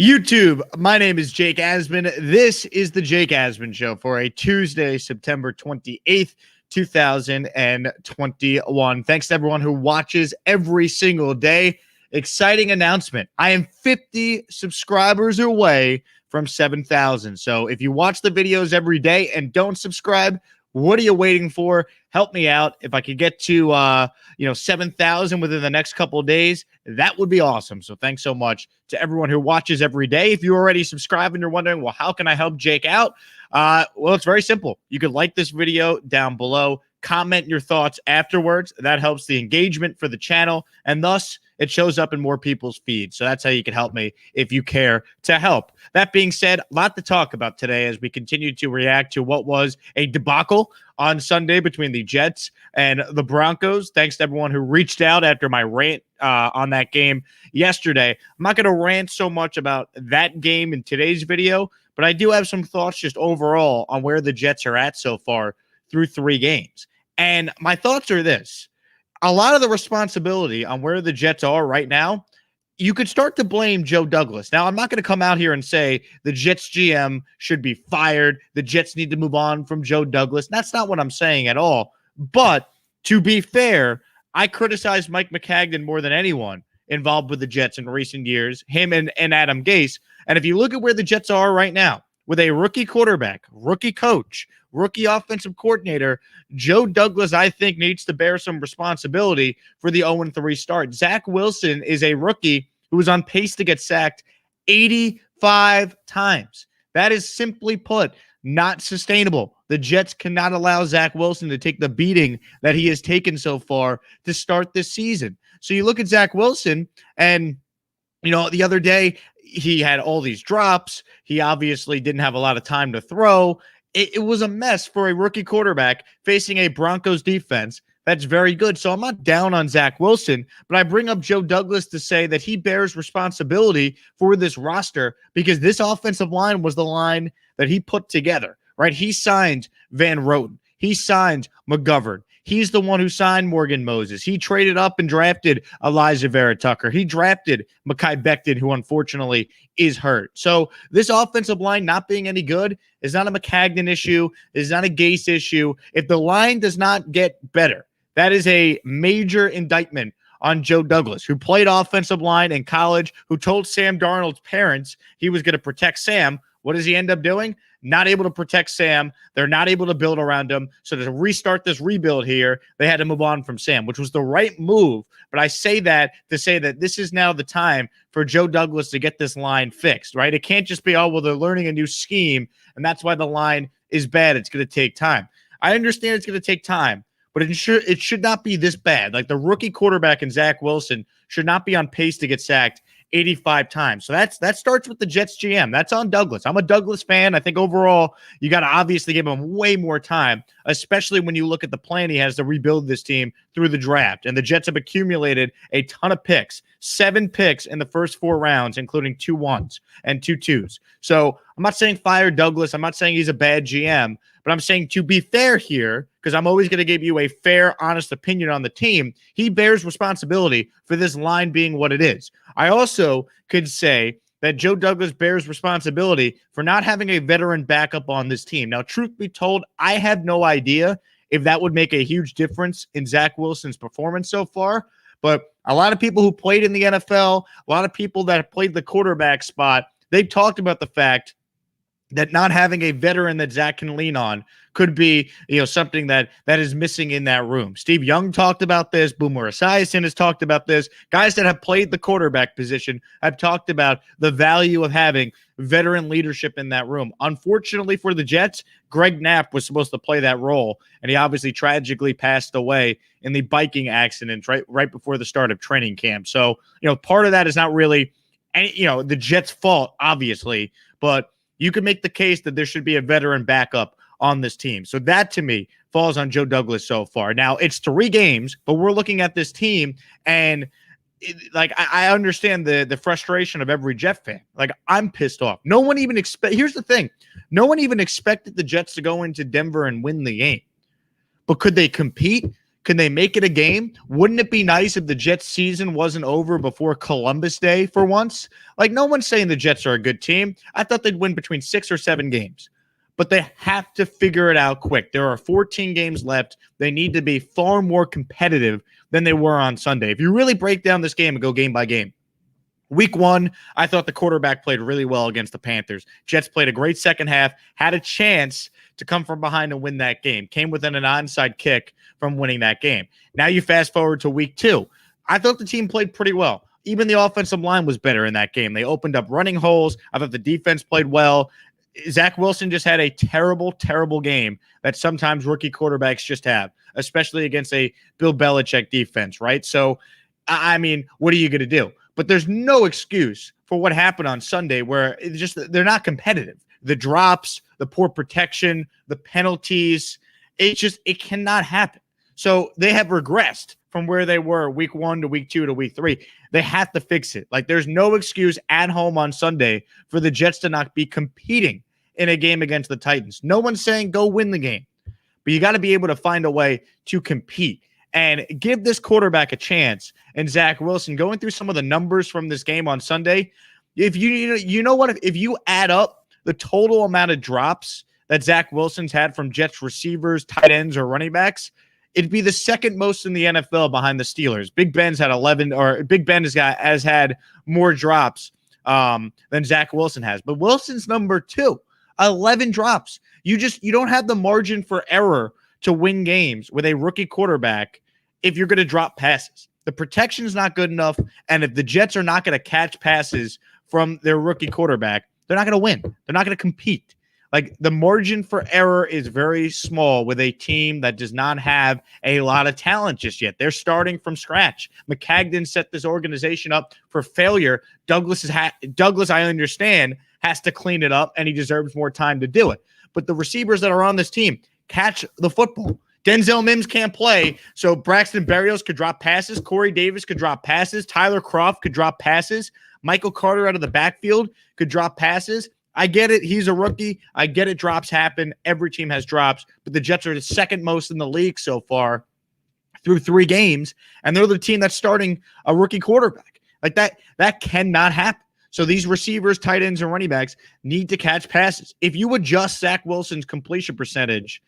YouTube, my name is Jake Asman. This is the Jake Asman Show for a Tuesday, September 28th, 2021. Thanks to everyone who watches every single day. Exciting announcement. I am 50 subscribers away from 7,000. So if you watch the videos every day and don't subscribe, what are you waiting for? Help me out. If I could get to 7,000 within the next couple of days, that would be awesome. So thanks so much to everyone who watches every day. If you already subscribed and you're wondering, well, how can I help Jake out? Well, it's very simple. You could like this video down below, comment your thoughts afterwards. That helps the engagement for the channel, and thus it shows up in more people's feeds. So that's how you can help me if you care to help. That being said, a lot to talk about today as we continue to react to what was a debacle on Sunday between the Jets and the Broncos. Thanks to everyone who reached out after my rant on that game yesterday. I'm not going to rant so much about that game in today's video, but I do have some thoughts just overall on where the Jets are at so far through 3 games. And my thoughts are this. A lot of the responsibility on where the Jets are right now, you could start to blame Joe Douglas. Now, I'm not going to come out here and say the Jets GM should be fired. The Jets need to move on from Joe Douglas. That's not what I'm saying at all. But to be fair, I criticized Mike McCagnon more than anyone involved with the Jets in recent years, him and Adam Gase. And if you look at where the Jets are right now, with a rookie quarterback, rookie coach, rookie offensive coordinator, Joe Douglas, I think, needs to bear some responsibility for the 0-3 start. Zach Wilson is a rookie who is on pace to get sacked 85 times. That is, simply put, not sustainable. The Jets cannot allow Zach Wilson to take the beating that he has taken so far to start this season. So you look at Zach Wilson, and the other day, he had all these drops. He obviously didn't have a lot of time to throw. It was a mess for a rookie quarterback facing a Broncos defense that's very good. So I'm not down on Zach Wilson, but I bring up Joe Douglas to say that he bears responsibility for this roster because this offensive line was the line that he put together, right? He signed Van Roten. He signed McGovern. He's the one who signed Morgan Moses. He traded up and drafted Elijah Vera Tucker. He drafted Mekhi Becton, who unfortunately is hurt. So this offensive line not being any good is not a McCagnon issue, is not a Gase issue. If the line does not get better, that is a major indictment on Joe Douglas, who played offensive line in college, who told Sam Darnold's parents he was going to protect Sam. What does he end up doing? Not able to protect Sam. They're not able to build around him. So to restart this rebuild here, they had to move on from Sam, which was the right move. But I say that to say that this is now the time for Joe Douglas to get this line fixed, right? It can't just be, oh, well, they're learning a new scheme, and that's why the line is bad. It's going to take time. I understand it's going to take time, but it should not be this bad. Like the rookie quarterback in Zach Wilson should not be on pace to get sacked 85 times. So that starts with the Jets GM. That's on Douglas. I'm a Douglas fan. I think overall you got to obviously give him way more time, especially when you look at the plan he has to rebuild this team through the draft. And the Jets have accumulated a ton of picks, 7 picks in the first 4 rounds, including 2 1s and 2 2s. So I'm not saying fire Douglas. I'm not saying he's a bad GM, but I'm saying to be fair here, because I'm always going to give you a fair, honest opinion on the team, he bears responsibility for this line being what it is. I also could say that Joe Douglas bears responsibility for not having a veteran backup on this team. Now, truth be told, I have no idea if that would make a huge difference in Zach Wilson's performance so far, but a lot of people who played in the NFL, a lot of people that have played the quarterback spot, they've talked about the fact that not having a veteran that Zach can lean on could be, something that is missing in that room. Steve Young talked about this. Boomer Esiason has talked about this. Guys that have played the quarterback position have talked about the value of having veteran leadership in that room. Unfortunately for the Jets, Greg Knapp was supposed to play that role, and he obviously tragically passed away in the biking accident right before the start of training camp. So, part of that is not really the Jets' fault, obviously, but you could make the case that there should be a veteran backup on this team. So that, to me, falls on Joe Douglas so far. Now, it's 3 games, but we're looking at this team, and I understand the frustration of every Jet fan. Like, I'm pissed off. No one even here's the thing. No one even expected the Jets to go into Denver and win the game. But could they compete? Can they make it a game? Wouldn't it be nice if the Jets season wasn't over before Columbus Day for once? Like, no one's saying the Jets are a good team. I thought they'd win between 6 or 7 games. But they have to figure it out quick. There are 14 games left. They need to be far more competitive than they were on Sunday. If you really break down this game and go game by game, Week 1, I thought the quarterback played really well against the Panthers. Jets played a great second half, had a chance to come from behind and win that game. Came within an onside kick from winning that game. Now you fast forward to Week 2. I thought the team played pretty well. Even the offensive line was better in that game. They opened up running holes. I thought the defense played well. Zach Wilson just had a terrible, terrible game that sometimes rookie quarterbacks just have, especially against a Bill Belichick defense, right? So, I mean, what are you going to do? But there's no excuse for what happened on Sunday where it's just they're not competitive. The drops, the poor protection, the penalties, it cannot happen. So they have regressed from where they were Week 1 to Week 2 to Week 3. They have to fix it. Like, there's no excuse at home on Sunday for the Jets to not be competing in a game against the Titans. No one's saying go win the game, but you got to be able to find a way to compete and give this quarterback a chance. And Zach Wilson, going through some of the numbers from this game on Sunday, if you know what, if you add up the total amount of drops that Zach Wilson's had from Jets receivers, tight ends, or running backs, it'd be the second most in the NFL behind the Steelers. Big Ben's had 11, or Big Ben has had more drops than Zach Wilson has. But Wilson's number 2, 11 drops. You don't have the margin for error to win games with a rookie quarterback if you're going to drop passes. The protection is not good enough, and if the Jets are not going to catch passes from their rookie quarterback, they're not going to win. They're not going to compete. Like, the margin for error is very small with a team that does not have a lot of talent just yet. They're starting from scratch. McCagden set this organization up for failure. Douglas, I understand, has to clean it up, and he deserves more time to do it. But the receivers that are on this team catch the football. Denzel Mims can't play, so Braxton Berrios could drop passes. Corey Davis could drop passes. Tyler Kroft could drop passes. Michael Carter out of the backfield could drop passes. I get it. He's a rookie. I get it. Drops happen. Every team has drops, but the Jets are the second most in the league so far through 3 games, and they're the team that's starting a rookie quarterback. Like, that cannot happen. So these receivers, tight ends, and running backs need to catch passes. If you adjust Zach Wilson's completion percentage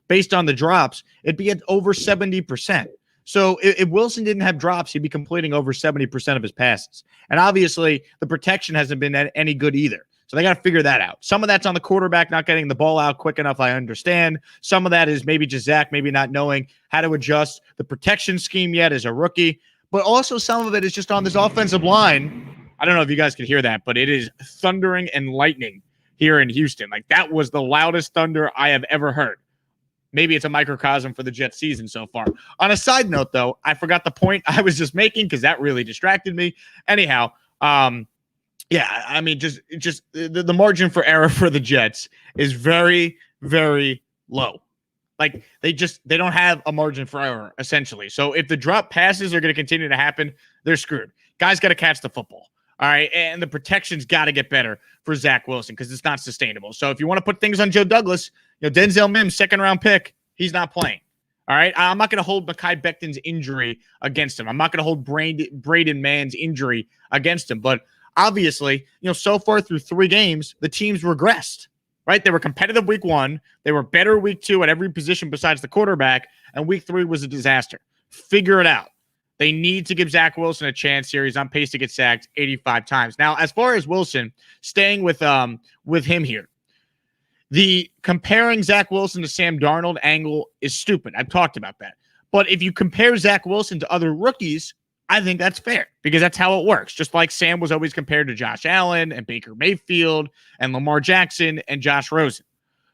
based on the drops, it'd be at over 70%. So if Wilson didn't have drops, he'd be completing over 70% of his passes. And obviously, the protection hasn't been any good either. So they got to figure that out. Some of that's on the quarterback not getting the ball out quick enough, I understand. Some of that is maybe just Zach maybe not knowing how to adjust the protection scheme yet as a rookie. But also some of it is just on this offensive line. I don't know if you guys can hear that, but it is thundering and lightning here in Houston. Like, that was the loudest thunder I have ever heard. Maybe it's a microcosm for the Jets season so far. On a side note, though, I forgot the point I was just making because that really distracted me. Anyhow, yeah, I mean, just the margin for error for the Jets is very, very low. Like, they don't have a margin for error, essentially. So if the drop passes are going to continue to happen, they're screwed. Guys got to catch the football. All right, and the protection's got to get better for Zach Wilson because it's not sustainable. So if you want to put things on Joe Douglas, Denzel Mims, second-round pick, he's not playing. All right, I'm not going to hold Mekhi Becton's injury against him. I'm not going to hold Braden Mann's injury against him. But obviously, so far through 3 games, the team's regressed, right? They were competitive Week 1. They were better Week 2 at every position besides the quarterback, and Week 3 was a disaster. Figure it out. They need to give Zach Wilson a chance here. He's on pace to get sacked 85 times. Now, as far as Wilson, staying with him here, the comparing Zach Wilson to Sam Darnold angle is stupid. I've talked about that. But if you compare Zach Wilson to other rookies, I think that's fair because that's how it works. Just like Sam was always compared to Josh Allen and Baker Mayfield and Lamar Jackson and Josh Rosen,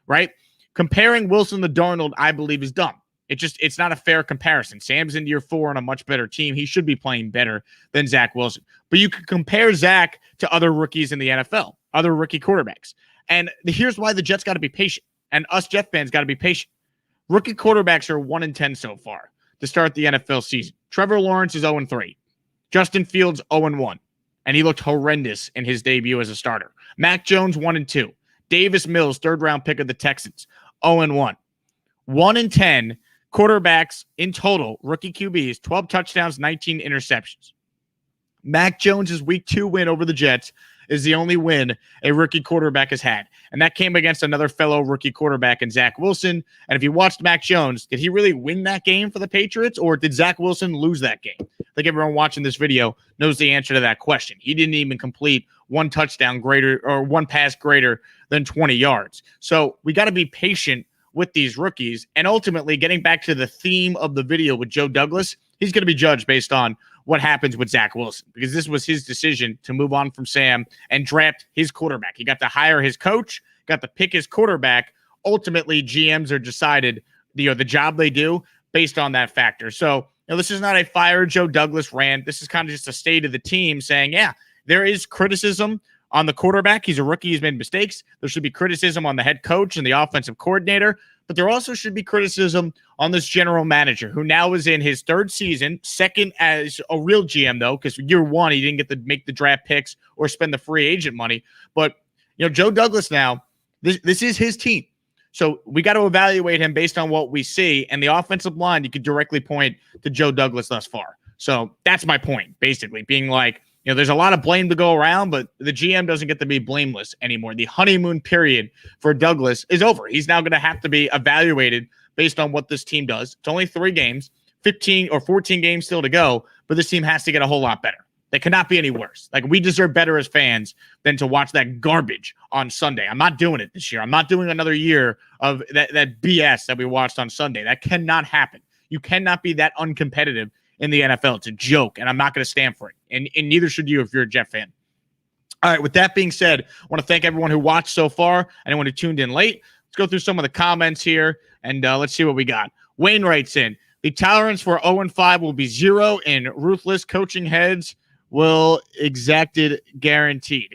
right? Comparing Wilson to Darnold, I believe, is dumb. It's not a fair comparison. Sam's in year 4 on a much better team. He should be playing better than Zach Wilson. But you can compare Zach to other rookies in the NFL, other rookie quarterbacks. And here's why the Jets got to be patient, and us Jet fans got to be patient. Rookie quarterbacks are 1-10 so far to start the NFL season. Trevor Lawrence is 0-3. Justin Fields 0-1, and he looked horrendous in his debut as a starter. Mac Jones 1-2. Davis Mills, third-round pick of the Texans, 0-1. 1-10 Quarterbacks in total, rookie QBs, 12 touchdowns, 19 interceptions. Mac Jones' week 2 win over the Jets is the only win a rookie quarterback has had. And that came against another fellow rookie quarterback in Zach Wilson. And if you watched Mac Jones, did he really win that game for the Patriots, or did Zach Wilson lose that game? I think everyone watching this video knows the answer to that question. He didn't even complete one touchdown greater or one pass greater than 20 yards. So we got to be patient with these rookies. And ultimately, getting back to the theme of the video with Joe Douglas, he's going to be judged based on what happens with Zach Wilson, because this was his decision to move on from Sam and draft his quarterback. He got to hire his coach, got to pick his quarterback. Ultimately, GMs are decided the job they do based on that factor. So this is not a fire Joe Douglas rant. This is kind of just a state of the team saying, yeah, there is criticism on the quarterback. He's a rookie. He's made mistakes. There should be criticism on the head coach and the offensive coordinator, but there also should be criticism on this general manager, who now is in his 3rd season, second as a real GM, though, because year 1, he didn't get to make the draft picks or spend the free agent money. But, Joe Douglas now, this is his team. So we got to evaluate him based on what we see. And the offensive line, you could directly point to Joe Douglas thus far. So that's my point, basically, being like, there's a lot of blame to go around, but the GM doesn't get to be blameless anymore. The honeymoon period for Douglas is over. He's now going to have to be evaluated based on what this team does. It's only 3 games, 15 or 14 games still to go, but this team has to get a whole lot better. They cannot be any worse. Like, we deserve better as fans than to watch that garbage on Sunday. I'm not doing it this year. I'm not doing another year of that BS that we watched on Sunday. That cannot happen. You cannot be that uncompetitive in the NFL. It's a joke, and I'm not going to stand for it. And neither should you if you're a Jet fan. All right, with that being said, I want to thank everyone who watched so far, anyone who tuned in late. Let's go through some of the comments here, and let's see what we got. Wayne writes in, the tolerance for 0-5 will be 0, and ruthless coaching heads will exacted guaranteed.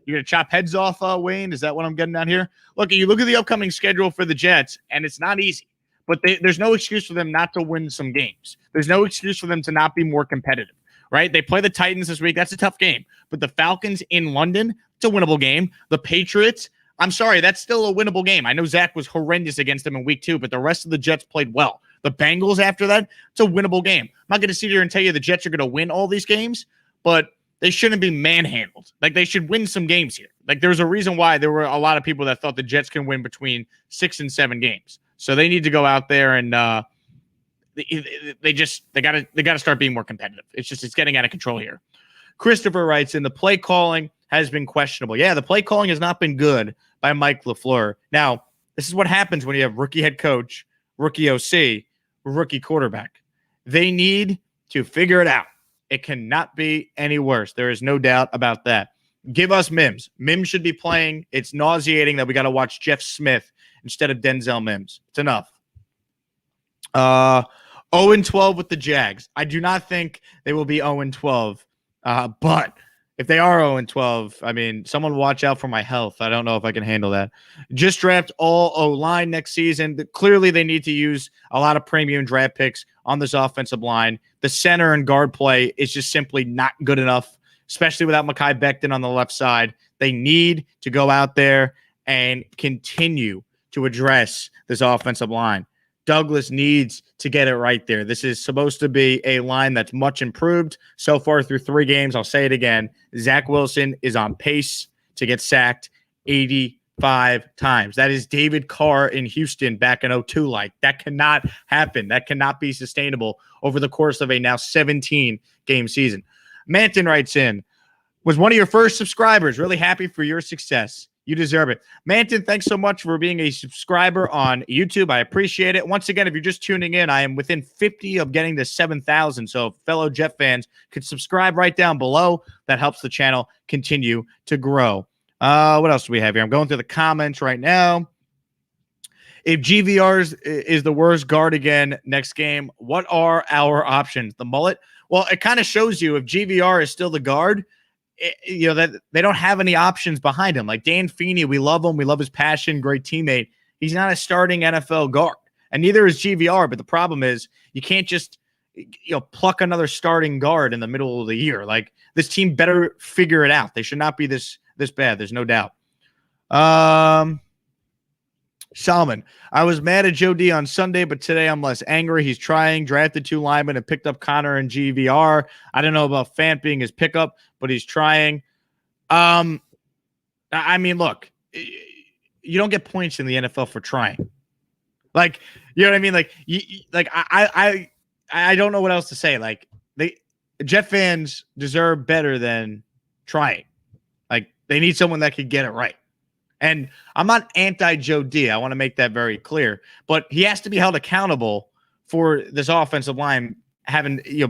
You're going to chop heads off, Wayne? Is that what I'm getting at here? Look, you look at the upcoming schedule for the Jets, and it's not easy. But there's no excuse for them not to win some games. There's no excuse for them to not be more competitive, right? They play the Titans this week. That's a tough game. But the Falcons in London, it's a winnable game. The Patriots, I'm sorry, that's still a winnable game. I know Zach was horrendous against them in week 2, but the rest of the Jets played well. The Bengals after that, it's a winnable game. I'm not going to sit here and tell you the Jets are going to win all these games, but they shouldn't be manhandled. Like, they should win some games here. Like, there's a reason why there were a lot of people that thought the Jets can win between 6 and 7 games. So they need to go out there and they got to start being more competitive. It's getting out of control here. Christopher writes in, the play calling has been questionable. Yeah, the play calling has not been good by Mike LaFleur. Now, this is what happens when you have rookie head coach, rookie OC, rookie quarterback. They need to figure it out. It cannot be any worse. There is no doubt about that. Give us Mims. Mims should be playing. It's nauseating that we got to watch Jeff Smith instead of Denzel Mims. It's enough. 0-12 with the Jags. I do not think they will be 0-12. But if they are 0-12, I mean, someone watch out for my health. I don't know if I can handle that. Just draft all O-line next season. Clearly, they need to use a lot of premium draft picks on this offensive line. The center and guard play is just simply not good enough, especially without Mekhi Becton on the left side. They need to go out there and continue to address this offensive line. Douglas needs to get it right there. This is supposed to be a line that's much improved so far through 3 games. I'll say it again. Zach Wilson is on pace to get sacked 85 times. That is David Carr in Houston back in 2002 like. That cannot happen. That cannot be sustainable over the course of a now 17-game season. Manton writes in, was one of your first subscribers. Really happy for your success. You deserve it. Manton, thanks so much for being a subscriber on YouTube. I appreciate it. Once again, if you're just tuning in, I am within 50 of getting to 7,000. So if fellow Jet fans could subscribe right down below, that helps the channel continue to grow. What else do we have here? I'm going through the comments right now. If GVR is the worst guard again next game, what are our options? The mullet? Well, it kind of shows you if GVR is still the guard, that they don't have any options behind him. Like Dan Feeney, we love him. We love his passion. Great teammate. He's not a starting NFL guard, and neither is GVR. But the problem is you can't just pluck another starting guard in the middle of the year. Like, this team better figure it out. They should not be this bad. There's no doubt. Salmon, I was mad at Joe D on Sunday, but today I'm less angry. He's trying, drafted 2 linemen, and picked up Connor and GVR. I don't know about Fant being his pickup, but he's trying. I mean, look, you don't get points in the NFL for trying. Like, you know what I mean? Like, I don't know what else to say. Like, Jet fans deserve better than trying. Like, they need someone that could get it right. And I'm not anti-Joe D. I want to make that very clear. But he has to be held accountable for this offensive line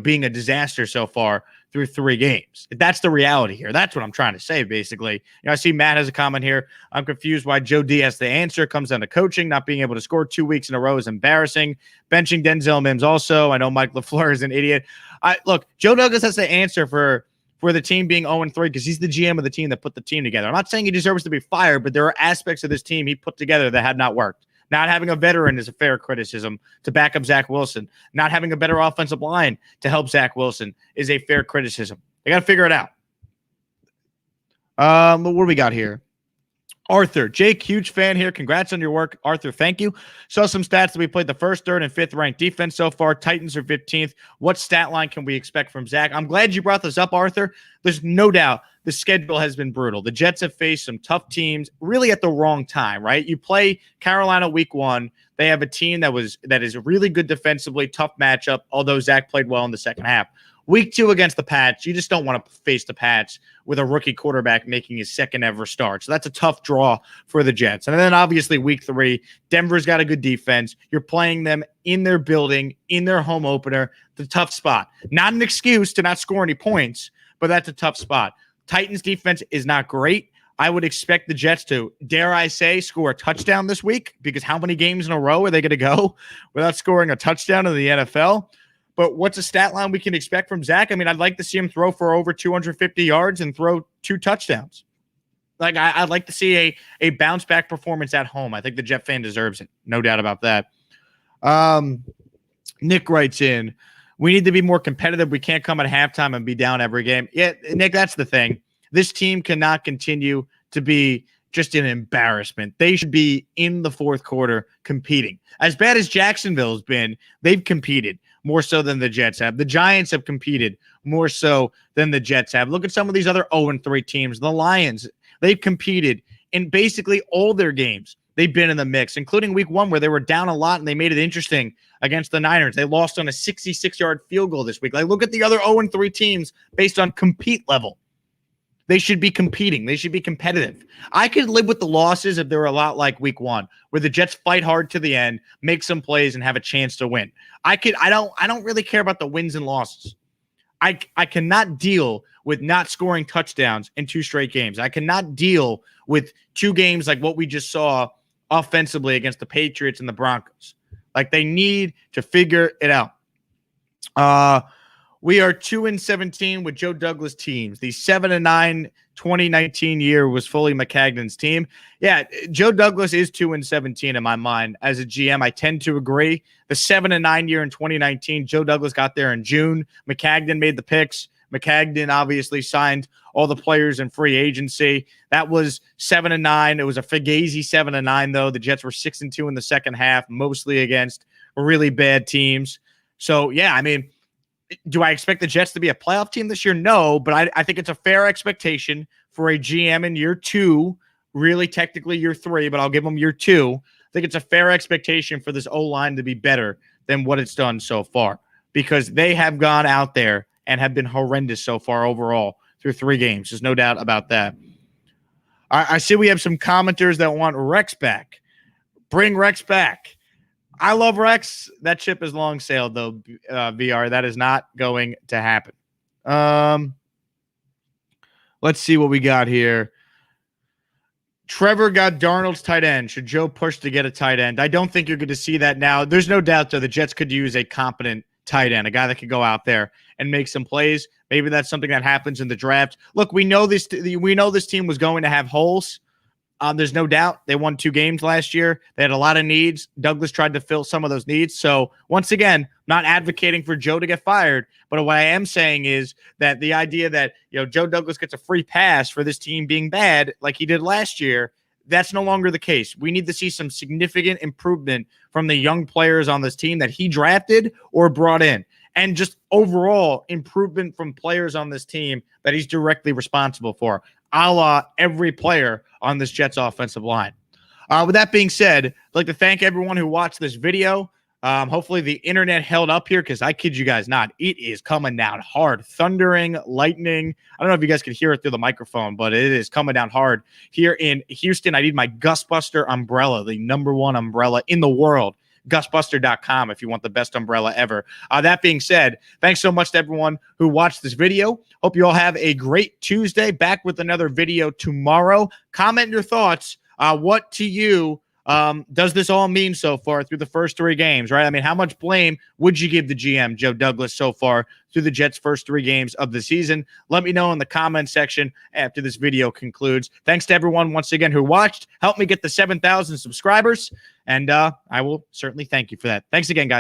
being a disaster so far through 3 games. That's the reality here. That's what I'm trying to say, basically. I see Matt has a comment here. I'm confused why Joe D has the answer. Comes down to coaching. Not being able to score 2 weeks in a row is embarrassing. Benching Denzel Mims also. I know Mike LaFleur is an idiot. Look, Joe Douglas has the answer for the team being 0-3 because he's the GM of the team that put the team together. I'm not saying he deserves to be fired, but there are aspects of this team he put together that had not worked. Not having a veteran is a fair criticism to back up Zach Wilson. Not having a better offensive line to help Zach Wilson is a fair criticism. They got to figure it out. What do we got here? Arthur, Jake, huge fan here. Congrats on your work. Arthur, thank you. Saw some stats that we played the 1st, 3rd, and 5th ranked defense so far. Titans are 15th. What stat line can we expect from Zach? I'm glad you brought this up, Arthur. There's no doubt the schedule has been brutal. The Jets have faced some tough teams really at the wrong time, right? You play Carolina week 1. They have a team that is really good defensively, tough matchup, although Zach played well in the second half. Week 2 against the Pats, you just don't want to face the Pats with a rookie quarterback making his second ever start. So that's a tough draw for the Jets. And then obviously week 3, Denver's got a good defense. You're playing them in their building, in their home opener. The tough spot. Not an excuse to not score any points, but that's a tough spot. Titans defense is not great. I would expect the Jets to, dare I say, score a touchdown this week, because how many games in a row are they going to go without scoring a touchdown in the NFL? But what's a stat line we can expect from Zach? I mean, I'd like to see him throw for over 250 yards and throw 2 touchdowns. Like, I'd like to see a bounce-back performance at home. I think the Jet fan deserves it. No doubt about that. Nick writes in, we need to be more competitive. We can't come at halftime and be down every game. Yeah, Nick, that's the thing. This team cannot continue to be just an embarrassment. They should be in the 4th quarter competing. As bad as Jacksonville's been, they've competed more so than the Jets have. The Giants have competed more so than the Jets have. Look at some of these other 0-3 teams. The Lions, they've competed in basically all their games. They've been in the mix, including week 1 where they were down a lot and they made it interesting against the Niners. They lost on a 66-yard field goal this week. Like, look at the other 0-3 teams based on compete level. They should be competing. They should be competitive. I could live with the losses if they were a lot like week 1, where the Jets fight hard to the end, make some plays, and have a chance to win. I don't really care about the wins and losses. I cannot deal with not scoring touchdowns in 2 straight games. I cannot deal with 2 games like what we just saw offensively against the Patriots and the Broncos. Like, they need to figure it out. We are 2-17 with Joe Douglas teams. The 7-9 2019 year was fully McCagnon's team. Yeah, Joe Douglas is 2-17 in my mind. As a GM, I tend to agree. The 7-9 year in 2019, Joe Douglas got there in June. McCagnon made the picks. McCagnon obviously signed all the players in free agency. That was 7-9. It was a fugazi 7-9, though. The Jets were 6-2 in the second half, mostly against really bad teams. So, yeah, I mean, do I expect the Jets to be a playoff team this year? No, but I think it's a fair expectation for a GM in year 2, really technically year 3, but I'll give them year 2. I think it's a fair expectation for this O-line to be better than what it's done so far, because they have gone out there and have been horrendous so far overall through 3 games. There's no doubt about that. I see we have some commenters that want Rex back. Bring Rex back. I love Rex. That ship is long sailed, though, VR. That is not going to happen. Let's see what we got here. Trevor got Darnold's tight end. Should Joe push to get a tight end? I don't think you're going to see that now. There's no doubt, though, the Jets could use a competent tight end, a guy that could go out there and make some plays. Maybe that's something that happens in the draft. Look, we know this team was going to have holes. There's no doubt they won 2 games last year. They had a lot of needs. Douglas tried to fill some of those needs. So once again, not advocating for Joe to get fired, but what I am saying is that the idea that, Joe Douglas gets a free pass for this team being bad like he did last year, That's no longer the case. We need to see some significant improvement from the young players on this team that he drafted or brought in, and just overall improvement from players on this team that he's directly responsible for, a la every player on this Jets offensive line. With that being said, I'd like to thank everyone who watched this video. Hopefully the internet held up here, because I kid you guys not, it is coming down hard. Thundering, lightning. I don't know if you guys can hear it through the microphone, but it is coming down hard here in Houston. I need my Gustbuster umbrella, the #1 umbrella in the world. Gustbuster.com if you want the best umbrella ever. That being said, thanks so much to everyone who watched this video. Hope you all have a great Tuesday. Back with another video tomorrow. Comment your thoughts. What to you does this all mean so far through the first 3 games, right? I mean, how much blame would you give the GM, Joe Douglas, so far through the Jets' first 3 games of the season? Let me know in the comment section after this video concludes. Thanks to everyone once again who watched. Help me get the 7,000 subscribers, and I will certainly thank you for that. Thanks again, guys.